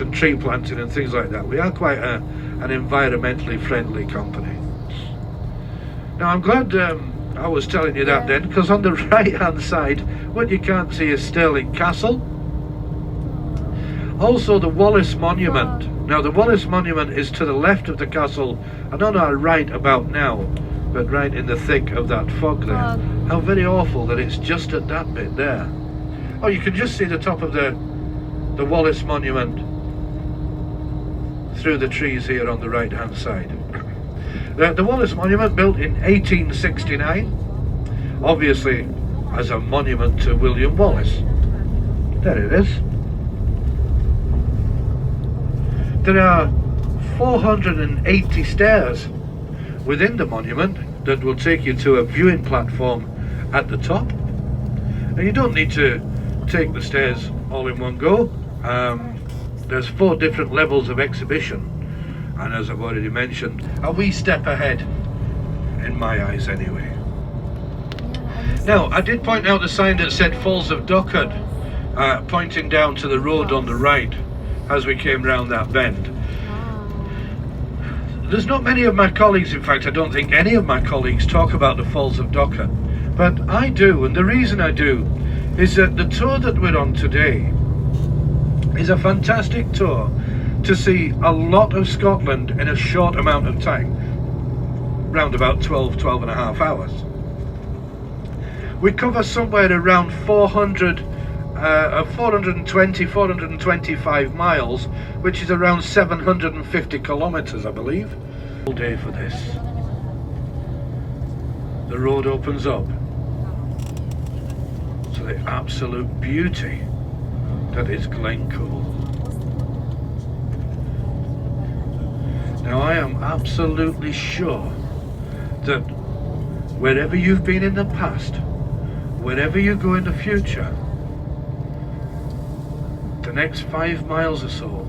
and tree planting and things like that. We are quite an environmentally friendly company. Now I'm glad I was telling you that then, because on the right hand side what you can't see is Stirling Castle, also the Wallace Monument. Now the Wallace Monument is to the left of the castle, and on our right about now, but right in the thick of that fog there. How very awful that it's just at that bit there. Oh, you can just see the top of the Wallace Monument through the trees here on the right hand side. The Wallace Monument, built in 1869, obviously as a monument to William Wallace. There it is. There are 480 stairs within the monument that will take you to a viewing platform at the top. And you don't need to take the stairs all in one go. There's 4 different levels of exhibition, and as I've already mentioned, a wee step ahead in my eyes anyway. Now I did point out the sign that said Falls of Dockard, pointing down to the road on the right as we came round that bend. There's not many of my colleagues, in fact I don't think any of my colleagues, talk about the Falls of Dockard, but I do, and the reason I do is that the tour that we're on today is a fantastic tour to see a lot of Scotland in a short amount of time, round about 12 and a half hours. We cover somewhere around 425 miles, which is around 750 kilometers, I believe. All day for this. The road opens up to the absolute beauty that is Glencoe. Now I am absolutely sure that wherever you've been in the past, wherever you go in the future, the next 5 miles or so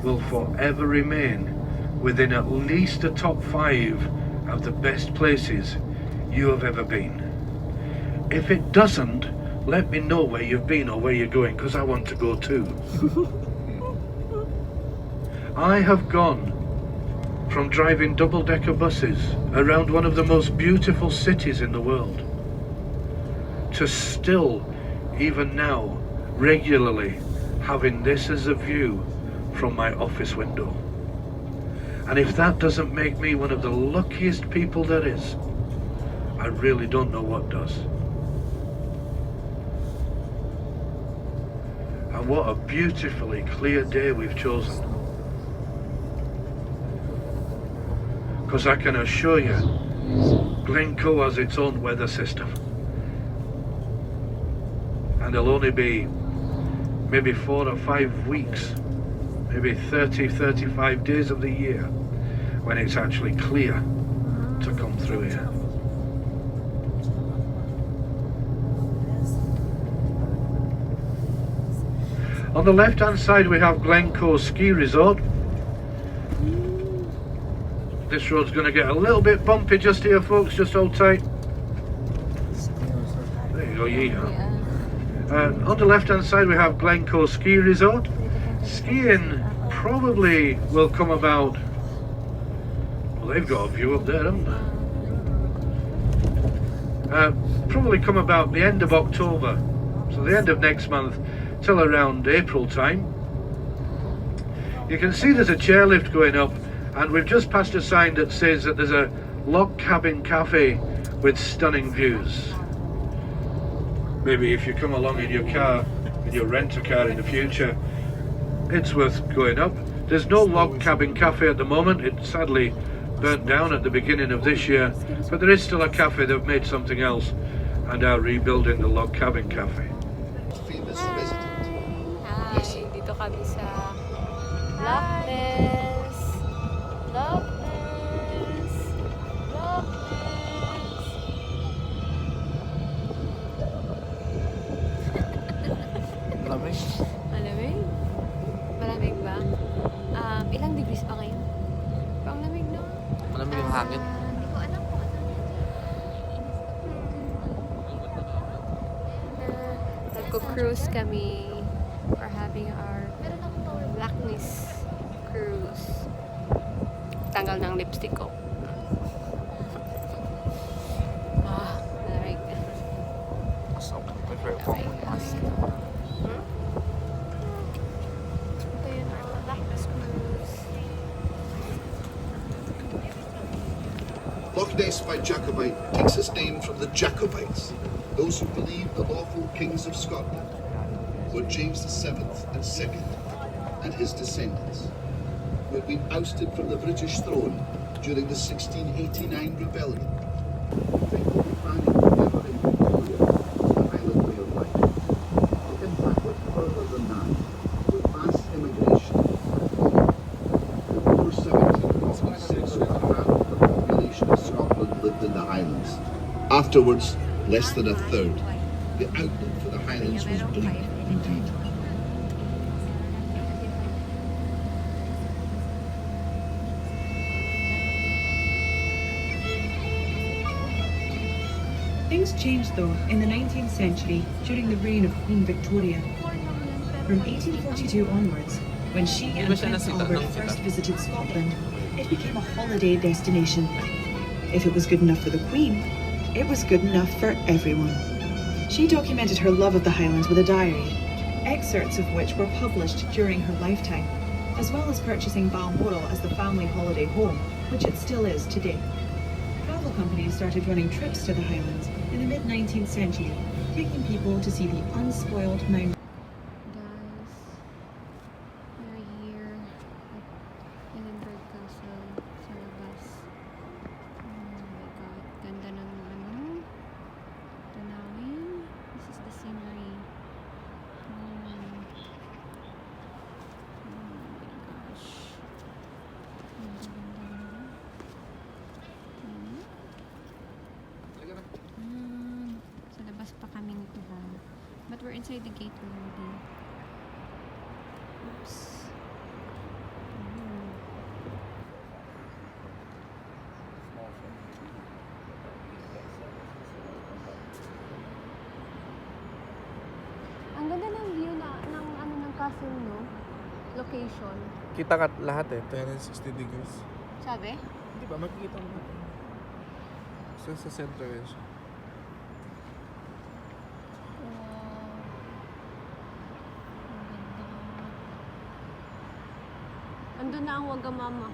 will forever remain within at least the top 5 of the best places you have ever been. If it doesn't, let me know where you've been or where you're going, because I want to go too. I have gone from driving double-decker buses around one of the most beautiful cities in the world to still, even now, regularly having this as a view from my office window. And if that doesn't make me one of the luckiest people there is, I really don't know what does. And what a beautifully clear day we've chosen. Because I can assure you, Glencoe has its own weather system. And there'll only be maybe 4 or 5 weeks, maybe 35 days of the year when it's actually clear to come through here. On the left hand side we have Glencoe Ski Resort. This road's going to get a little bit bumpy just here, folks, just hold tight. There you go, yeehaw. On the left hand side we have Glencoe Ski Resort. Skiing probably will come about, well, they've got a view up there, haven't they? Probably come about the end of October, so the end of next month till around April time. You can see there's a chairlift going up, and we've just passed a sign that says that there's a log cabin cafe with stunning views. Maybe if you come along in your car, in your rent-a-car in the future, it's worth going up. There's no log cabin cafe at the moment. It sadly burnt down at the beginning of this year, but there is still a cafe. They've made something else and are rebuilding the log cabin cafe. Hi, dito kami sa Loch Ness. Loch Ness. Loch Ness. Malamig. Malamig? Malamig ba? Ilang degrees pa ngayon? Pang lamig, no? Malamig yung hangin. Hindi ko alam kung ano. Nagko-cruise kami. We're having our Blackness magtanggal ng lipstick ko. Lamig. So, my favorite phone. Ito yun, Blackness Cruise. Loch Ness by Jacobite takes its name from the Jacobites, those who believed the lawful kings of Scotland were James VII and II and his descendants, who had been ousted from the British throne during the 1689 rebellion. Faithfully planning to liberate Victoria was the Highland way of life. Looking backward further than that, with mass immigration, over 1746 of the population of Scotland lived in the Highlands. Afterwards, less than a third. The outlook for the Highlands was bleak indeed. Things changed though in the 19th century during the reign of Queen Victoria. From 1842 onwards, when she and Prince Albert first visited Scotland, it became a holiday destination. If it was good enough for the Queen, it was good enough for everyone. She documented her love of the Highlands with a diary, excerpts of which were published during her lifetime, as well as purchasing Balmoral as the family holiday home, which it still is today. Travel companies started running trips to the Highlands in the mid-19th century, taking people to see the unspoiled mountains. Guys, we're here at Edinburgh Castle sa labas. Oh my god, ganda ng tanawin. This is the scenery. Oh my gosh. Sa labas pa kami nito ha. But we're inside the gate already. Oops. Ang ganda ng view ng castle, no? Location. Kita ka lahat eh, 360 degrees. Sabi? Di ba, makikita mo natin. So, sa center rin siya. Andun na ang Wagamama.